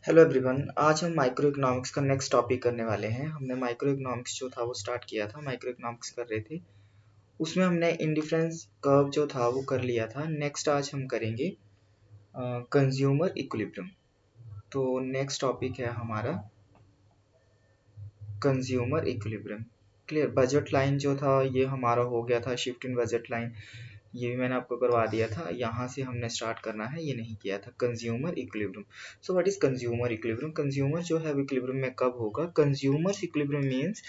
Hello everyone, आज हम micro economics का नेक्स्ट टॉपिक करने वाले हैं। हमने माइक्रो इकोनॉमिक्स जो था वो स्टार्ट किया था, माइक्रो इकोनॉमिक्स कर रहे थे, उसमें हमने इंडिफरेंस कर्व जो था वो कर लिया था। नेक्स्ट आज हम करेंगे कंज्यूमर इक्विलिब्रियम। तो नेक्स्ट टॉपिक है हमारा consumer equilibrium. Clear. Budget line जो था ये हमारा हो गया था, शिफ्ट इन बजट लाइन ये भी मैंने आपको करवा दिया था। यहाँ से हमने स्टार्ट करना है, ये नहीं किया था। Consumer equilibrium. So what is consumer equilibrium? Consumer जो है इक्विलिब्रियम में कब होगा? Consumer equilibrium means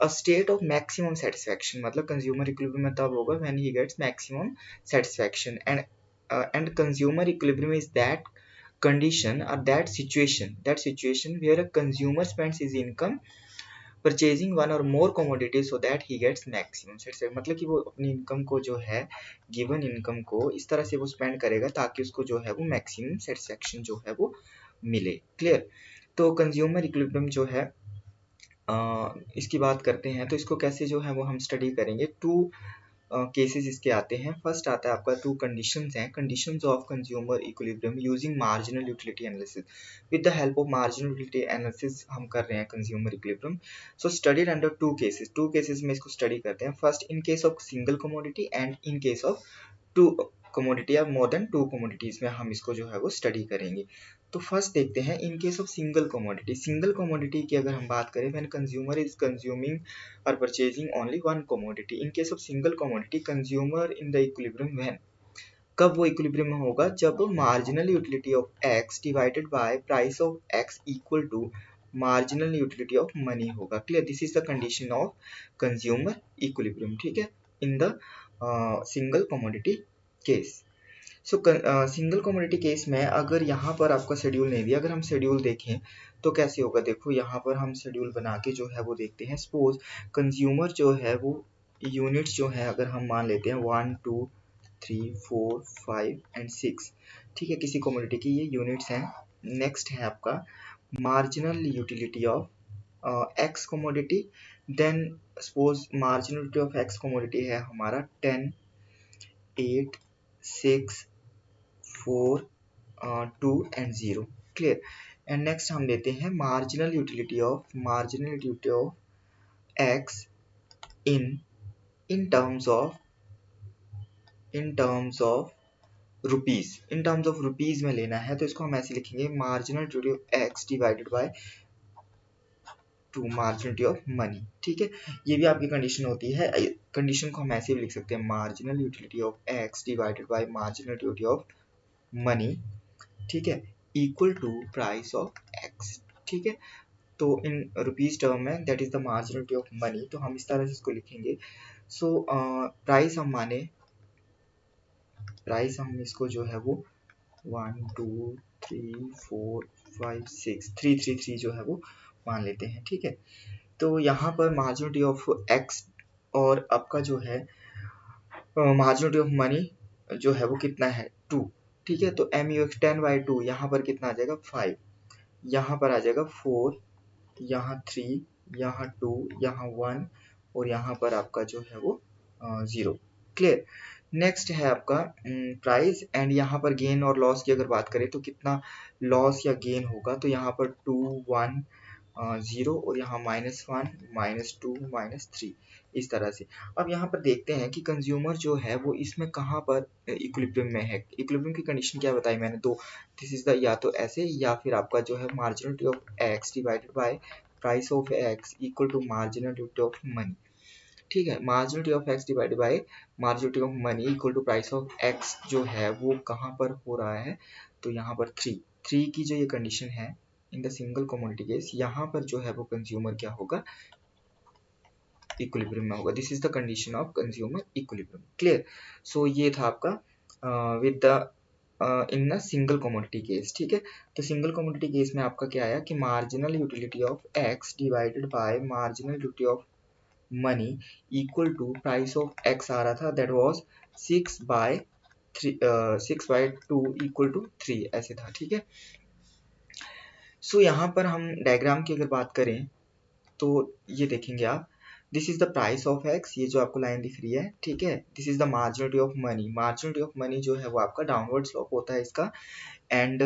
a state of maximum satisfaction. मतलब कंज्यूमर इक्विलिब्रियम में तब होगा when he gets maximum satisfaction and consumer equilibrium is that condition or that situation where a consumer spends his income purchasing one or more commodity so that he gets maximum satisfaction. मतलब कि वो अपनी income को जो है, given income को इस तरह से वो स्पेंड करेगा ताकि उसको जो है वो मैक्सिमम सेटिस्फैक्शन जो है वो मिले। क्लियर। तो कंज्यूमर इक्विलिब्रियम जो है इसकी बात करते हैं तो इसको कैसे जो है वो हम स्टडी करेंगे। टू केसेस इसके आते हैं। फर्स्ट आता है आपका टू कंडीशंस हैं, conditions of consumer equilibrium using marginal utility analysis. With the help of marginal utility analysis हम कर रहे हैं consumer equilibrium. So studied under two cases में इसको स्टडी करते हैं। First in case of single commodity and in case of two commodity या more then to commodities में हम इसको जो है वो स्टडी करेंगे। तो फर्स्ट देखते हैं इन case of single commodity. Single commodity की अगर हम बात करें, when consumer is consuming or purchasing only one commodity. In case of single commodity, consumer in the equilibrium when? कब वो इक्विलिब्रियम में होगा? जब marginal utility of x divided by price of x equal to marginal utility of money होगा। Clear. This is the condition of consumer equilibrium. ठीक है, in the single commodity case. So single commodity case में अगर यहाँ पर आपका schedule नहीं दिया, अगर हम शेड्यूल देखें तो कैसे होगा? देखो यहाँ पर हम शेड्यूल बना के जो है वो देखते हैं। सपोज कंज्यूमर जो है वो यूनिट्स जो है अगर हम मान लेते हैं 1 2 3 4 5 एंड 6, ठीक है, किसी कमोडिटी की ये यूनिट्स हैं। नेक्स्ट है आपका marginal utility of X commodity. Then suppose marginal utility of X commodity है हमारा 10 8 6 4 2 एंड 0। क्लियर। एंड नेक्स्ट हम लेते हैं marginal utility of x in terms of rupees. In terms of rupees में लेना है तो इसको हम ऐसे लिखेंगे, marginal utility of x divided by two marginal utility of money. ठीक है, ये भी आपकी कंडीशन होती है। कंडीशन को हम ऐसे भी लिख सकते हैं, marginal utility of x divided by marginal utility of money, ठीक है, equal to price of x. ठीक है, तो इन रुपीज टर्म में that is the marginality of money, तो हम इस तरह से इसको लिखेंगे। सो प्राइस हम इसको जो है वो 1 2 3 4 5 6 3 3 3 जो है वो मान लेते हैं। ठीक है, तो यहाँ पर मार्जिनलिटी ऑफ एक्स और आपका जो है मार्जिनलिटी ऑफ मनी जो है वो कितना है 2। ठीक है, तो एम यू एक्स 10/2 यहाँ पर कितना आ जाएगा 5, यहाँ पर आ जाएगा 4, यहाँ 3, यहाँ 2, यहाँ 1 और यहाँ पर आपका जो है वो 0। क्लियर। नेक्स्ट है आपका प्राइस एंड यहाँ पर गेन और लॉस की अगर बात करें तो कितना लॉस या गेन होगा, तो यहाँ पर 2 1 0 और यहाँ -1 -2 -3 इस तरह से। अब यहाँ पर देखते हैं कि कंज्यूमर जो है वो इसमें कहाँ पर इक्विलिब्रियम में है। इक्विलिब्रियम की कंडीशन क्या बताई मैंने? दो। दिस इज द या तो ऐसे या फिर आपका जो है marginality of x divided by price of x equal to marginality of money. ठीक है, marginality of x divided by marginality of money equal to price of x जो है वो कहाँ पर हो रहा है? तो यहाँ पर 3 की जो ये कंडीशन है in the single commodity case, यहाँ पर जो है वो कंज्यूमर क्या होगा? इक्विलिब्रियम में होगा। This is the condition of consumer equilibrium. Clear. So ये था आपका with the in a single commodity case. ठीक है, तो सिंगल कमोडिटी केस में आपका क्या आया कि marginal utility of x divided by marginal utility of money equal to price of x आ रहा था, दैट वाज 6/2 इक्वल टू 3 ऐसे था। ठीक है, सो यहाँ पर हम डायग्राम की अगर बात करें तो ये देखेंगे आप, this is the price of x, ये जो आपको लाइन दिख रही है। ठीक है, this is the marginality of money. Marginality of money जो है वो आपका डाउनवर्ड स्लोप होता है इसका, एंड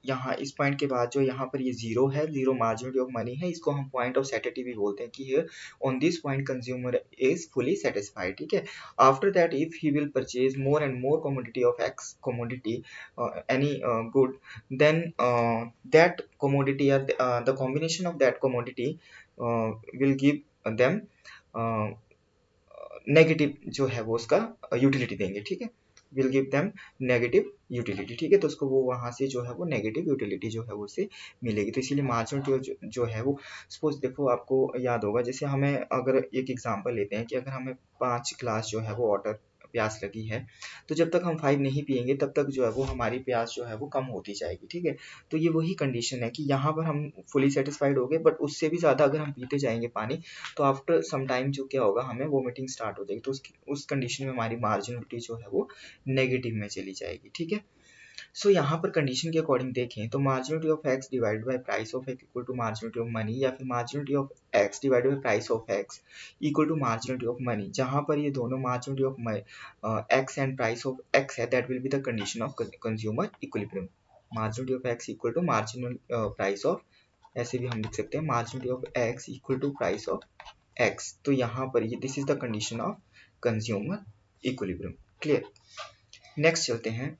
यहाँ इस पॉइंट के बाद जो यहाँ पर ये जीरो है, जीरो मार्जिनलिटी ऑफ मनी है, इसको हम पॉइंट ऑफ सैटिस्फैक्टी भी बोलते हैं कि here on this point consumer is fully satisfied, ठीक है। After that if he will purchase more and more commodity of X commodity any good, then that commodity or the combination of that commodity will give them negative जो है वो उसका utility देंगे, ठीक है। Will give them negative utility, ठीक है। तो उसको वो वहां से जो है वो नेगेटिव यूटिलिटी जो है वो उसे मिलेगी। तो इसीलिए मार्जिनल जो है वो सपोज देखो आपको याद होगा, जैसे हमें अगर एक एग्जांपल लेते हैं कि अगर हमें 5 ग्लास जो है वो वाटर प्यास लगी है, तो जब तक हम 5 नहीं पियेंगे तब तक जो है वो हमारी प्यास जो है वो कम होती जाएगी, ठीक है। तो ये वही कंडीशन है कि यहाँ पर हम फुली सेटिस्फाइड हो गए, बट उससे भी ज़्यादा अगर हम पीते जाएंगे पानी तो आफ्टर सम टाइम जो क्या होगा, हमें वोमिटिंग स्टार्ट हो जाएगी। तो उस कंडीशन में हमारी मार्जिनलिटी जो है वो नेगेटिव में चली जाएगी, ठीक है। सो यहाँ पर कंडीशन के अकॉर्डिंग देखें तो marginality of x divided by price of x equal to marginality of money, या फिर marginality of x divided by price of x equal to marginality of money. जहाँ पर ये दोनों marginality of x and price of x है, that will be the condition of consumer equilibrium. Marginality of x equal to marginal price of, ऐसे भी हम लिख सकते हैं marginality of x equal to price of X. तो यहाँ पर ये this is the condition of consumer equilibrium. Clear. Next चलते हैं।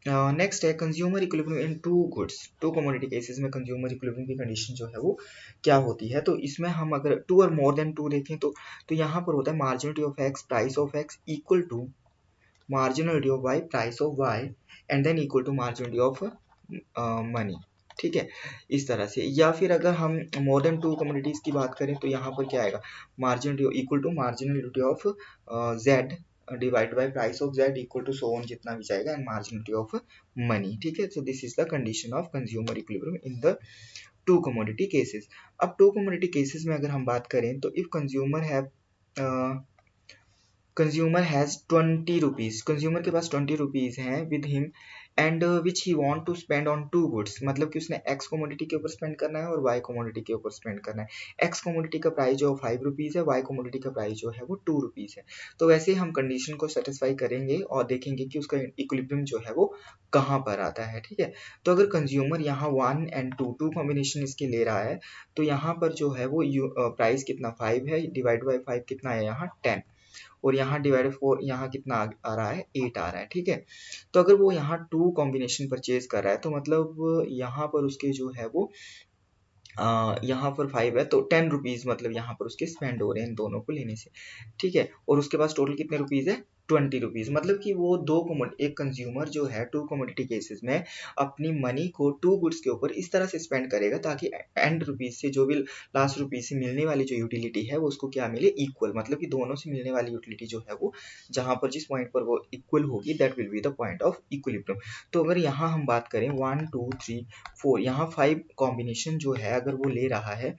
नेक्स्ट है consumer equilibrium in two goods. Two commodity cases में कंज्यूमर इक्विलिब्रियम की कंडीशन जो है वो क्या होती है। तो इसमें हम अगर टू और मोर देन टू देखें तो यहाँ पर होता है marginality of x price of x equal to marginality of y price of y and then equal to marginality of money, ठीक है। इस तरह से, या फिर अगर हम मोर देन टू कमोडिटीज की बात करें तो यहाँ पर क्या आएगा, marginality equal to marginality of z divide by price of z equal to so on, जितना भी जाएगा, एंड मार्जिनलिटी ऑफ मनी, ठीक है। So this is the condition of consumer equilibrium in the two commodity cases. अब two commodity cases में अगर हम बात करें तो if consumer has 20 rupees, consumer के पास 20 रुपीज हैं with him and which he want to spend on to goods, मतलब कि उसने एक्स कमोडिटी के ऊपर स्पेंड करना है और वाई कमोडिटी के ऊपर स्पेंड करना है। एक्स कमोडिटी का प्राइस जो 5 रुपीज है, वाई कमोडिटी का प्राइस जो है वो 2 रुपीज है। तो वैसे हम कंडीशन को सेटिस्फाई करेंगे और देखेंगे कि उसका इक्विलिब्रियम जो है वो कहाँ पर आता है, ठीक है। तो अगर कंज्यूमर यहाँ 1 एंड 2 कॉम्बिनेशन इसके ले रहा है, तो यहाँ पर जो है वो प्राइस कितना 5 है, डिवाइड बाई 5 कितना है यहाँ 10, और यहाँ डिवाइड 4 यहाँ कितना आ रहा है 8 आ रहा है, ठीक है। तो अगर वो यहाँ 2 कॉम्बिनेशन परचेज कर रहा है तो मतलब यहाँ पर उसके जो है वो यहाँ पर 5 है तो 10 रुपीज मतलब यहाँ पर उसके स्पेंड हो रहे हैं इन दोनों को लेने से, ठीक है। और उसके पास टोटल कितने रुपीज है 20 रुपीज, मतलब कि वो एक कंज्यूमर जो है टू कमोडिटी केसेस में अपनी मनी को टू गुड्स के ऊपर इस तरह से स्पेंड करेगा ताकि एंड रुपीज से जो भी लास्ट रुपीज से मिलने वाली जो यूटिलिटी है वो उसको क्या मिले, इक्वल, मतलब कि दोनों से मिलने वाली यूटिलिटी जो है वो जहां पर जिस पॉइंट पर वो इक्वल होगी that will be the point of equilibrium. तो अगर यहाँ हम बात करें 1 2 3 4, यहाँ 5 कॉम्बिनेशन जो है अगर वो ले रहा है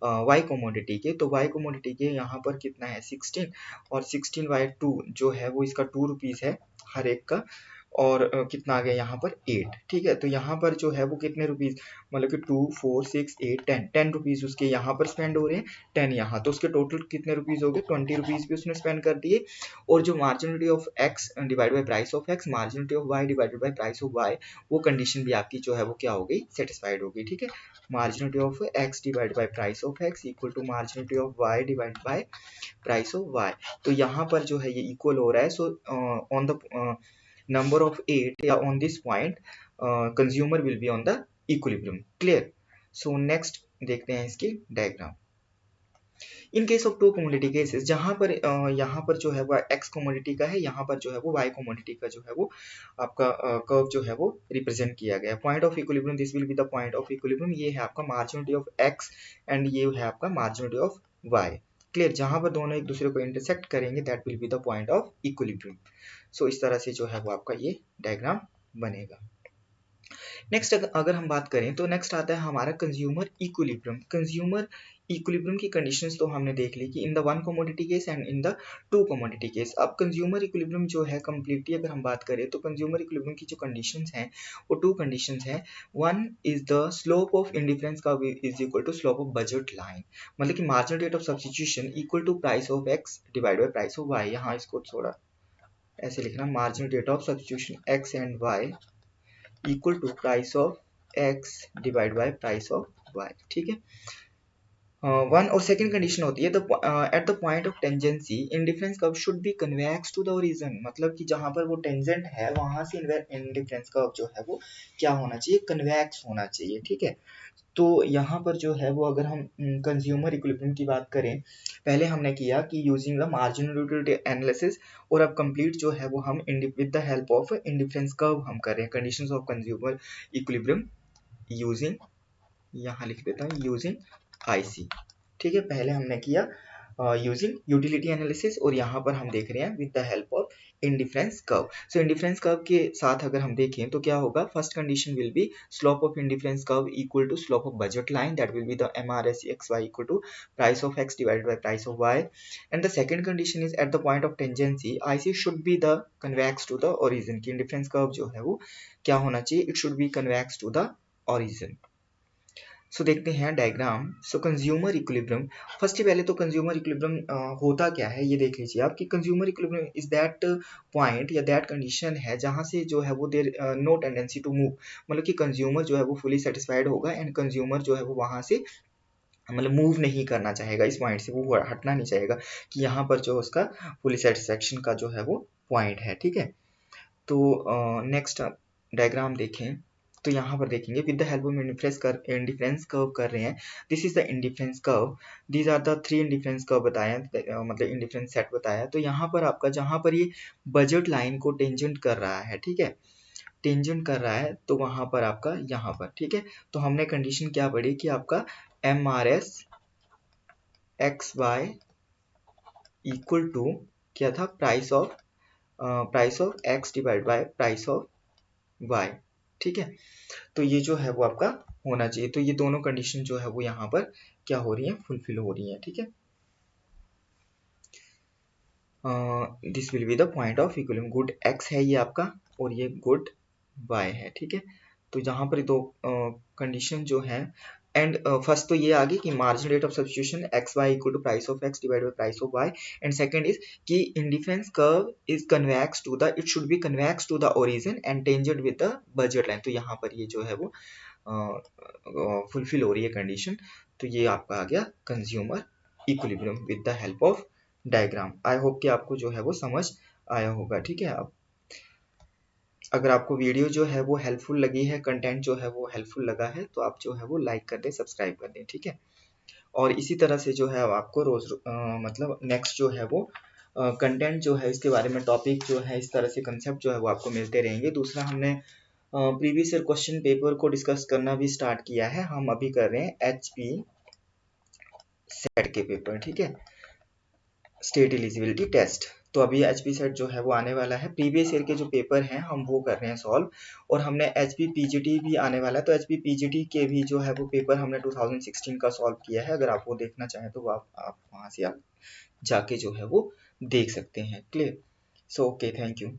वाई कमोडिटी के, तो वाई कमोडिटी के यहाँ पर कितना है 16, और 16 बाई 2 जो है वो इसका 2 रुपीज है हर एक का, और कितना आ गया यहाँ पर 8, ठीक है। तो यहाँ पर जो है वो कितने रुपीज, मतलब कि 2 4 6 8 10 रुपीज उसके यहाँ पर स्पेंड हो रहे हैं, 10 यहाँ, तो उसके टोटल कितने रुपीज हो गए 20 रुपीज भी उसने स्पेंड कर दिए। और जो marginality of x divide by price of x, marginality of y divided by price of y, वो कंडीशन भी आपकी जो है वो क्या हो गई, सेटिस्फाइड हो गई, ठीक है। Marginality of x divide by price of x equal to marginality of y divide by price of y. तो यहाँ पर जो है ये इक्वल हो रहा है। So on the number of 8 या on this point consumer will be on the equilibrium, clear। so next देखते हैं इसकी diagram. In case of two commodity cases, जहां पर यहाँ पर जो है वो एक्स कमोडिटी का है, यहाँ पर जो है वो वाई कमोडिटी का जो है वो आपका कर्व जो है वो रिप्रेजेंट किया गया है। Point of equilibrium, this will be the point of equilibrium, ये है आपका मार्जिनलिटी ऑफ एक्स एंड ये है आपका मार्जिनलिटी ऑफ वाई, क्लियर। जहां पर दोनों एक दूसरे को इंटरसेक्ट करेंगे that will be the point of equilibrium. So इस तरह से जो है वो आपका ये डायग्राम बनेगा। नेक्स्ट अगर हम बात करें तो नेक्स्ट आता है हमारा कंज्यूमर इक्विलिब्रियम। कंज्यूमर इक्विलिब्रियम की कंडीशंस तो हमने देख ली कि in the one commodity case and in the two commodity case. अब कंज्यूमर इक्विलिब्रियम जो है कम्प्लीटली अगर हम बात करें तो कंज्यूमर इक्विलिब्रियम की जो कंडीशंस हैं वो टू कंडीशंस हैं। One is the slope of indifference curve is equal to slope of budget line, मतलब कि marginal rate of substitution equal to price of x divide by price of Y. यहाँ इसको थोड़ा ऐसे लिखना, marginal rate of substitution X and Y equal to price of x divide by price of Y, ठीक है। One और second condition होती है at the point of tangency indifference curve should be convex to the origin, मतलब कि जहां पर वो टेंजेंट है वहां से इंडिफरेंस कर्व जो है वो क्या होना चाहिए, कन्वेक्स होना चाहिए, ठीक है। तो यहाँ पर जो है वो अगर हम कंज्यूमर इक्विलिब्रियम की बात करें, पहले हमने किया कि using the marginal utility analysis, और अब कंप्लीट जो है वो हम with the help of indifference curve हम कर रहे हैं, conditions of consumer equilibrium using, यहाँ लिख देता हूँ यूजिंग आईसी, ठीक है। पहले हमने किया यूजिंग यूटिलिटी एनालिसिस, और यहाँ पर हम देख रहे हैं with the help of indifference curve. So indifference curve के साथ अगर हम देखें तो क्या होगा, first condition will be slope of indifference curve equal to slope of budget line, that will be the MRS XY equal to price of x divided by price of y, and the second condition is at the point of tangency IC should be the convex to the origin, की indifference curve जो है वो क्या होना चाहिए, it should be convex to the origin. So देखते हैं diagram. So consumer equilibrium, first पहले तो कंज्यूमर इक्विलिब्रियम होता क्या है ये देख लीजिए आप, कि consumer equilibrium is that point या दैट कंडीशन है जहां से जो है वो there no tendency to move, मतलब कि कंज्यूमर जो है वो फुली सेटिस्फाइड होगा एंड कंज्यूमर जो है वो वहां से मतलब मूव नहीं करना चाहेगा, इस पॉइंट से वो हटना नहीं चाहेगा, कि यहाँ पर जो उसका फुली सेटिस्फेक्शन का जो है वो पॉइंट है, ठीक है। तो नेक्स्ट डायग्राम देखें तो यहाँ पर देखेंगे with the help of indifference curve कर रहे हैं, this is the indifference curve, these are the 3 indifference curve बताया, मतलब इंडिफरेंस सेट बताया। तो यहाँ पर आपका जहाँ पर ये बजट लाइन को टेंजेंट कर रहा है, ठीक है, टेंजेंट कर रहा है, तो वहां पर आपका यहाँ पर, ठीक है। तो हमने कंडीशन क्या पढ़ी कि आपका MRS XY इक्वल टू क्या था, price of x divide by price of y, ठीक है। तो ये जो है वो आपका होना चाहिए, तो ये दोनों कंडीशन जो है वो यहाँ पर क्या हो रही है, फुलफिल हो रही है, ठीक है। This will be the point of equilibrium, good x है ये आपका और ये गुड y है, ठीक है। तो यहाँ पर दो कंडीशन जो है, एंड फर्स्ट तो ये आ गई कि marginal rate of substitution x y equal to price of x divide by price of y, and second is कि indifference curve is convex to the, it should be convex to the origin and tangent with the budget line. तो यहाँ पर ये जो है वो fulfil हो रही है कंडीशन। तो ये आपका आ गया consumer equilibrium with the help of diagram. I hope कि आपको जो है वो समझ आया होगा, ठीक है। अब अगर आपको वीडियो जो है वो हेल्पफुल लगी है, कंटेंट जो है वो हेल्पफुल लगा है, तो आप जो है वो लाइक कर दें, सब्सक्राइब कर दें, ठीक है। और इसी तरह से जो है आपको रोज मतलब नेक्स्ट जो है वो कंटेंट जो है इसके बारे में, टॉपिक जो है इस तरह से कंसेप्ट जो है वो आपको मिलते रहेंगे। दूसरा, हमने प्रीवियस ईयर क्वेश्चन पेपर को डिस्कस करना भी स्टार्ट किया है, हम अभी कर रहे हैं HP सेट के पेपर, ठीक है, स्टेट एलिजिबिलिटी टेस्ट। तो अभी HP सेट जो है वो आने वाला है, प्रीवियस ईयर के जो पेपर हैं हम वो कर रहे हैं सॉल्व, और हमने HP PGT भी आने वाला है, तो HP PGT के भी जो है वो पेपर हमने 2016 का सॉल्व किया है। अगर आप वो देखना चाहें तो वो आप वहाँ से आप जाके जो है वो देख सकते हैं, clear. So okay, thank you.